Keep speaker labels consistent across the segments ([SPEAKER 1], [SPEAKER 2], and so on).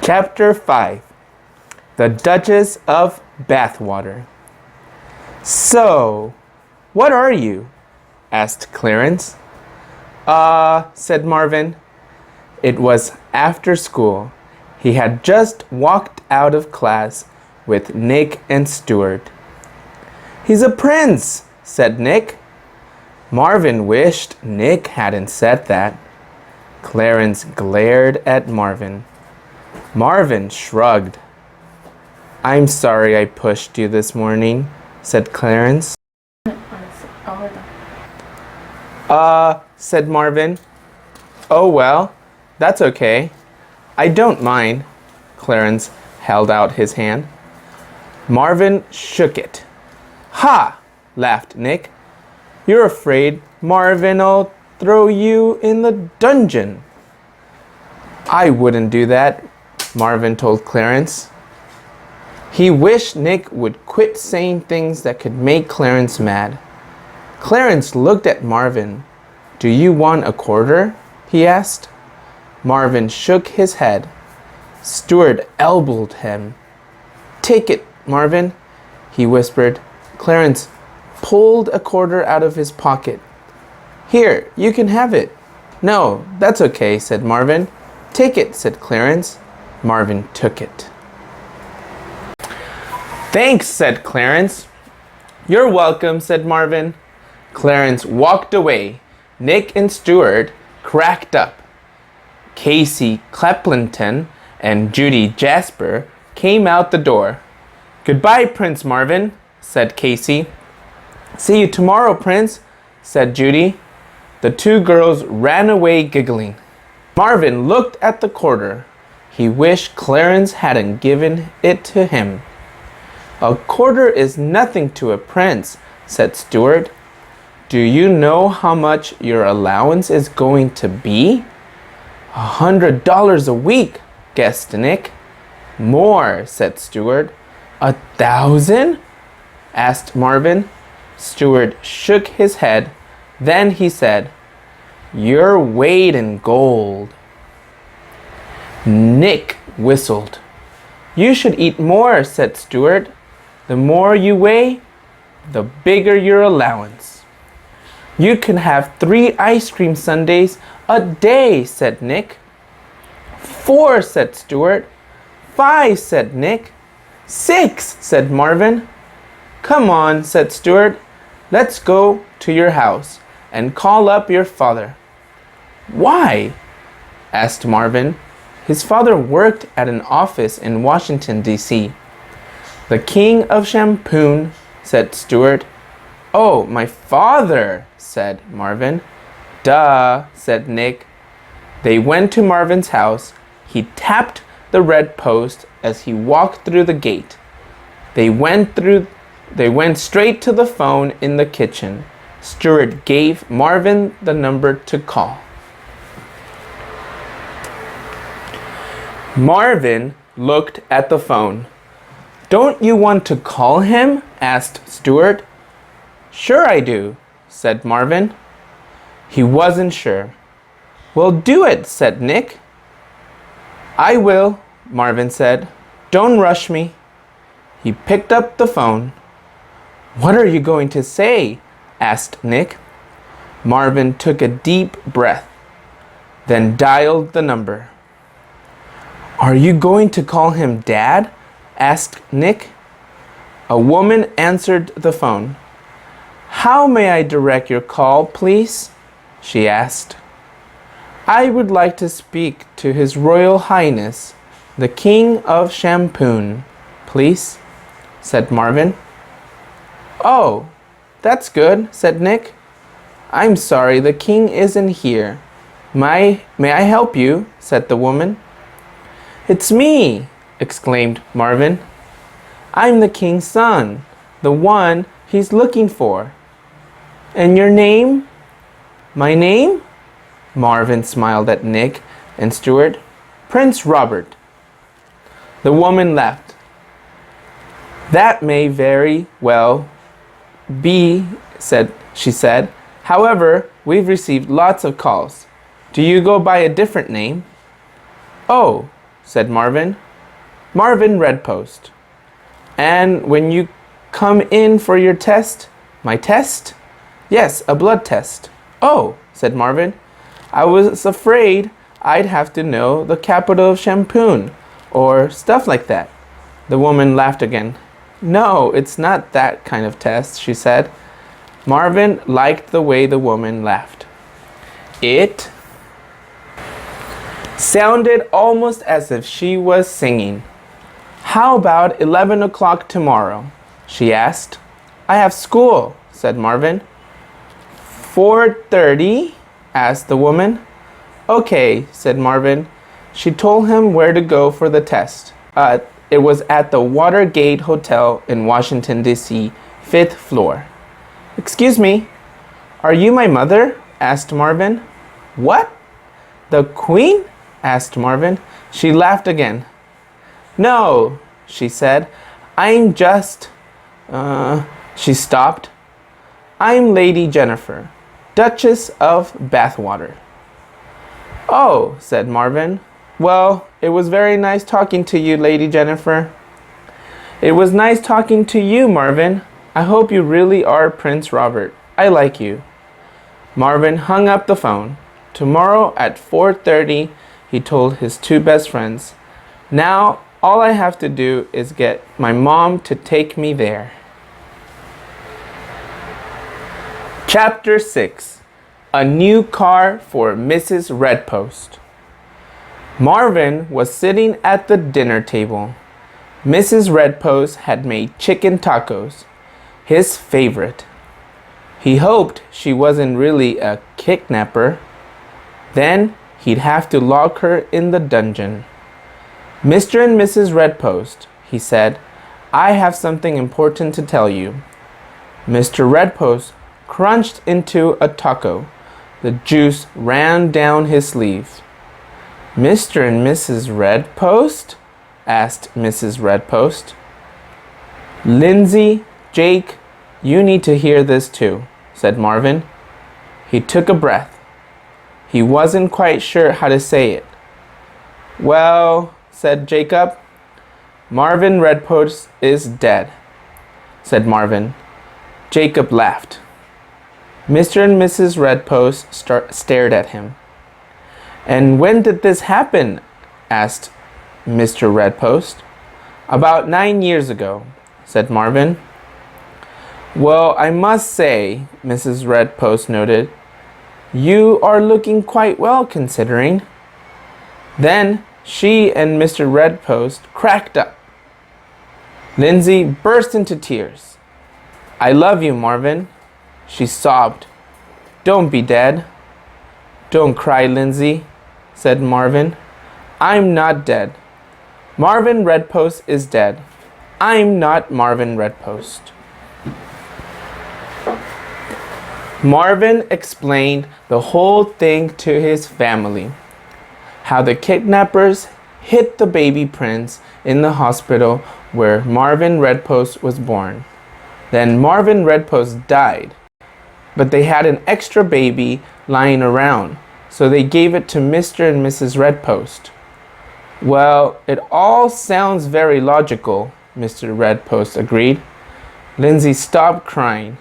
[SPEAKER 1] Chapter 5 The Duchess of Bathwater. So, what are you? Asked Clarence. Said Marvin. It was after school. He had just walked out of class with Nick and Stuart. He's a prince, said Nick. Marvin wished Nick hadn't said that. Clarence glared at Marvin. Marvin shrugged. I'm sorry I pushed you this morning, said Clarence. Said Marvin. Oh well, that's okay. I don't mind. Clarence held out his hand. Marvin shook it. Ha! Laughed Nick. You're afraid Marvin'll throw you in the dungeon. I wouldn't do that, Marvin told Clarence. He wished Nick would quit saying things that could make Clarence mad. Clarence looked at Marvin. Do you want a quarter? He asked. Marvin shook his head. Stuart elbowed him. Take it, Marvin, he whispered. Clarence pulled a quarter out of his pocket. Here, you can have it. No, that's okay, said Marvin. Take it, said Clarence. Marvin took it. Thanks, said Clarence. You're welcome, said Marvin. Clarence walked away. Nick and Stuart cracked up. Casey Cleplinton and Judy Jasper came out the door. Goodbye, Prince Marvin, said Casey. See you tomorrow, Prince, said Judy. The two girls ran away giggling. Marvin looked at the quarter. He wished Clarence hadn't given it to him. A quarter is nothing to a prince, said Stuart. Do you know how much your allowance is going to be? $100 a week, guessed Nick. More, said Stuart. 1,000? asked Marvin. Stuart shook his head. Then he said, Your weight in gold. Nick whistled. You should eat more, said Stuart. The more you weigh, the bigger your allowance. You can have 3 ice cream sundaes a day, said Nick. 4, said Stuart. 5, said Nick. 6, said Marvin. Come on, said Stuart. Let's go to your house and call up your father. Why? Asked Marvin. His father worked at an office in Washington, D.C. The King of Shampoon, said Stuart. Oh, my father, said Marvin. Duh, said Nick. They went to Marvin's house. He tapped the red post as he walked through the gate. They went straight to the phone in the kitchen. Stuart gave Marvin the number to call. Marvin looked at the phone. Don't you want to call him? Asked Stuart. Sure I do, said Marvin. He wasn't sure. Well, do it, said Nick. I will, Marvin said. Don't rush me. He picked up the phone. What are you going to say? Asked Nick. Marvin took a deep breath, then dialed the number. Are you going to call him Dad? Asked Nick. A woman answered the phone. How may I direct your call, please? She asked. I would like to speak to His Royal Highness, the King of Shampoon, please, said Marvin. Oh, that's good, said Nick. I'm sorry, the king isn't here. May I help you? Said the woman. It's me, exclaimed Marvin. I'm the king's son, the one he's looking for. And your name? My name? Marvin smiled at Nick and Stuart. Prince Robert. The woman laughed. That may very well be, she said. However, we've received lots of calls. Do you go by a different name? Oh, said Marvin. Marvin Redpost. And when you come in for your test? My test? Yes, a blood test. Oh, said Marvin. I was afraid I'd have to know the capital of Shampoo or stuff like that. The woman laughed again. No, it's not that kind of test, she said. Marvin liked the way the woman laughed. It sounded almost as if she was singing. How about 11 o'clock tomorrow? She asked. I have school, said Marvin. 4:30? asked the woman. Okay, said Marvin. She told him where to go for the test. It was at the Watergate Hotel in Washington, D.C., 5th floor. Excuse me, are you my mother? Asked Marvin. What? The Queen? Asked Marvin. She laughed again. No, she said. I'm just... She stopped. I'm Lady Jennifer, Duchess of Bathwater. Oh, said Marvin. Well, it was very nice talking to you, Lady Jennifer. It was nice talking to you, Marvin. I hope you really are Prince Robert. I like you. Marvin hung up the phone. Tomorrow at 4:30, he told his two best friends. Now, all I have to do is get my mom to take me there. Chapter 6. A new car for Mrs. Redpost. Marvin was sitting at the dinner table. Mrs. Redpost had made chicken tacos, his favorite. He hoped she wasn't really a kidnapper. Then he'd have to lock her in the dungeon. Mr. and Mrs. Redpost, he said, I have something important to tell you. Mr. Redpost crunched into a taco. The juice ran down his sleeve. Mr. and Mrs. Redpost? Asked Mrs. Redpost. Lindsay, Jake, you need to hear this too, said Marvin. He took a breath. He wasn't quite sure how to say it. Well, said Jacob. Marvin Redpost is dead, said Marvin. Jacob laughed. Mr. and Mrs. Redpost stared at him. And when did this happen? Asked Mr. Redpost. About 9 years ago, said Marvin. Well, I must say, Mrs. Redpost noted, you are looking quite well considering. Then she and Mr. Redpost cracked up. Lindsay burst into tears. I love you, Marvin. She sobbed. Don't be dead. Don't cry, Lindsay, said Marvin. I'm not dead. Marvin Redpost is dead. I'm not Marvin Redpost. Marvin explained the whole thing to his family. How the kidnappers hid the baby prince in the hospital where Marvin Redpost was born. Then Marvin Redpost died. But they had an extra baby lying around, so they gave it to Mr. and Mrs. Redpost. Well, it all sounds very logical, Mr. Redpost agreed. Lindsay stopped crying,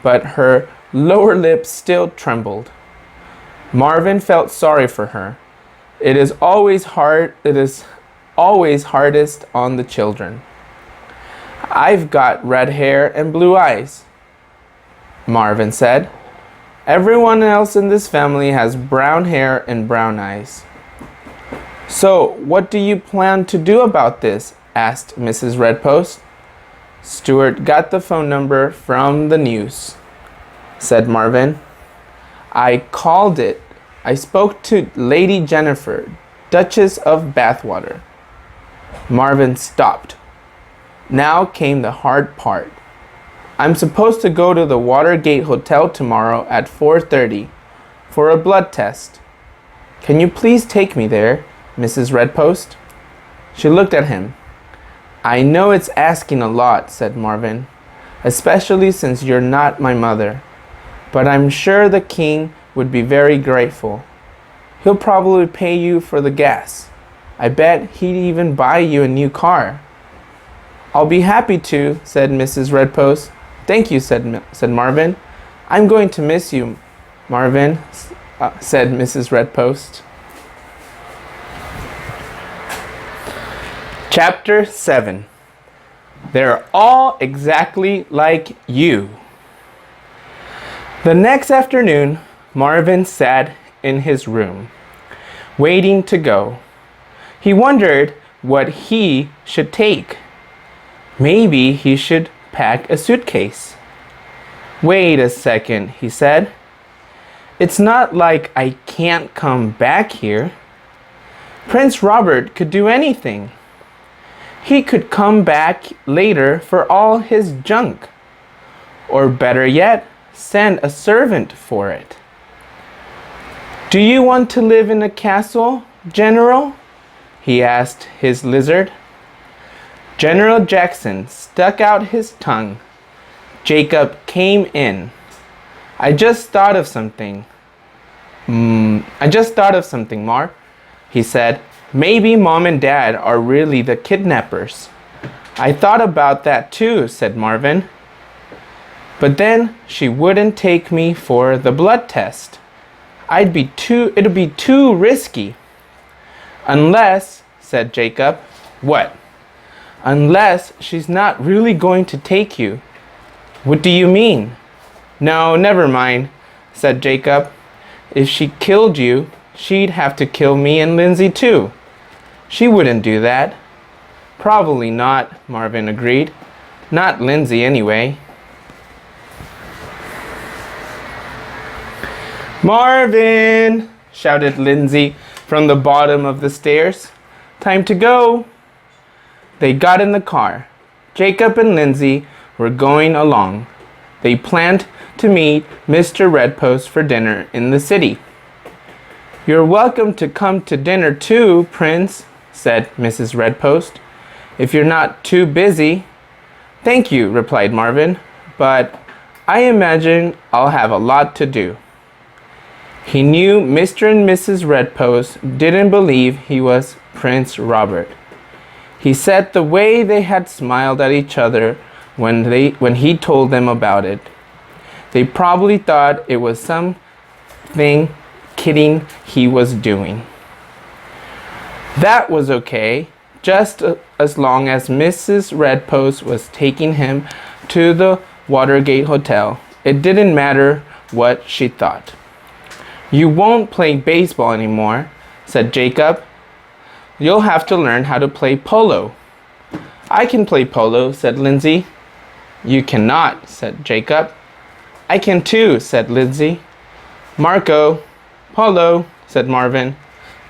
[SPEAKER 1] but her lower lip still trembled. Marvin felt sorry for her. It is always hardest on the children. I've got red hair and blue eyes, Marvin said. Everyone else in this family has brown hair and brown eyes. So, what do you plan to do about this? Asked Mrs. Redpost. Stuart got the phone number from the news, said Marvin. I called it. I spoke to Lady Jennifer, Duchess of Bathwater. Marvin stopped. Now came the hard part. I'm supposed to go to the Watergate Hotel tomorrow at 4:30 for a blood test. Can you please take me there, Mrs. Redpost? She looked at him. I know it's asking a lot, said Marvin, especially since you're not my mother, but I'm sure the king would be very grateful. He'll probably pay you for the gas. I bet he'd even buy you a new car. I'll be happy to, said Mrs. Redpost. Thank you, said Marvin. I'm going to miss you, Marvin, said Mrs. Redpost. Chapter 7. They're all exactly like you. The next afternoon, Marvin sat in his room, waiting to go. He wondered what he should take. Maybe he should pack a suitcase. Wait a second, he said. It's not like I can't come back here. Prince Robert could do anything. He could come back later for all his junk. Or better yet, send a servant for it. Do you want to live in a castle, General? He asked his lizard. General Jackson stuck out his tongue. Jacob came in. I just thought of something, Mar, he said. Maybe Mom and Dad are really the kidnappers. I thought about that too, said Marvin. But then she wouldn't take me for the blood test. It'd be too risky. Unless, said Jacob. What? Unless she's not really going to take you. What do you mean? No, never mind, said Jacob. If she killed you, she'd have to kill me and Lindsay too. She wouldn't do that. Probably not, Marvin agreed. Not Lindsay anyway. Marvin, shouted Lindsay from the bottom of the stairs. Time to go. They got in the car. Jacob and Lindsay were going along. They planned to meet Mr. Redpost for dinner in the city. You're welcome to come to dinner too, Prince, said Mrs. Redpost, if you're not too busy. Thank you, replied Marvin, but I imagine I'll have a lot to do. He knew Mr. and Mrs. Redpost didn't believe he was Prince Robert. He said the way they had smiled at each other when he told them about it. They probably thought it was something kidding he was doing. That was okay, just as long as Mrs. Redpost was taking him to the Watergate Hotel. It didn't matter what she thought. You won't play baseball anymore, said Jacob. You'll have to learn how to play polo. I can play polo, said Lindsay. You cannot, said Jacob. I can too, said Lindsay. Marco. Polo, said Marvin.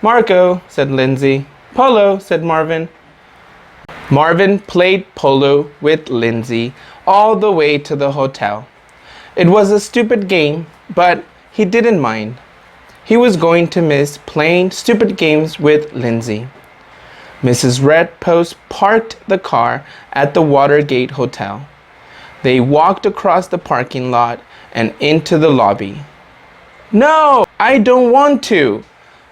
[SPEAKER 1] Marco, said Lindsay. Polo, said Marvin. Marvin played polo with Lindsay all the way to the hotel. It was a stupid game, but he didn't mind. He was going to miss playing stupid games with Lindsay. Mrs. Redpost parked the car at the Watergate Hotel. They walked across the parking lot and into the lobby. No, I don't want to,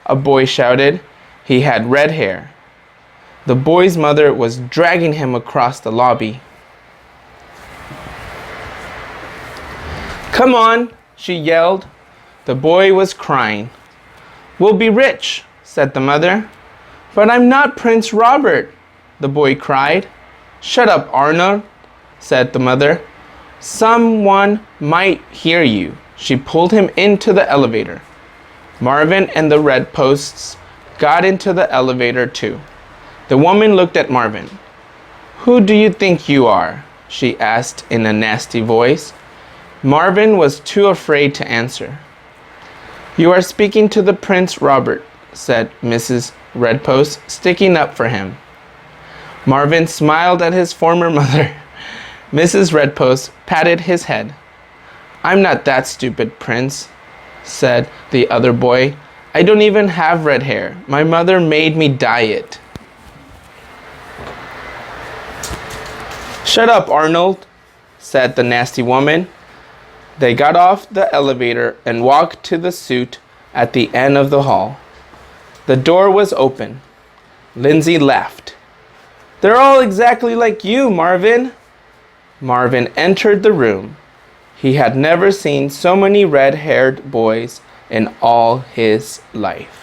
[SPEAKER 1] a boy shouted. He had red hair. The boy's mother was dragging him across the lobby. Come on, she yelled. The boy was crying. We'll be rich, said the mother. But I'm not Prince Robert, the boy cried. Shut up, Arnold, said the mother. Someone might hear you. She pulled him into the elevator. Marvin and the Redposts got into the elevator too. The woman looked at Marvin. Who do you think you are? She asked in a nasty voice. Marvin was too afraid to answer. You are speaking to the Prince Robert, said Mrs. Redpost, sticking up for him. Marvin smiled at his former mother. Mrs. Redpost patted his head. I'm not that stupid, Prince, said the other boy. I don't even have red hair. My mother made me dye it. Shut up, Arnold, said the nasty woman. They got off the elevator and walked to the suite at the end of the hall. The door was open. Lindsay laughed. They're all exactly like you, Marvin. Marvin entered the room. He had never seen so many red-haired boys in all his life.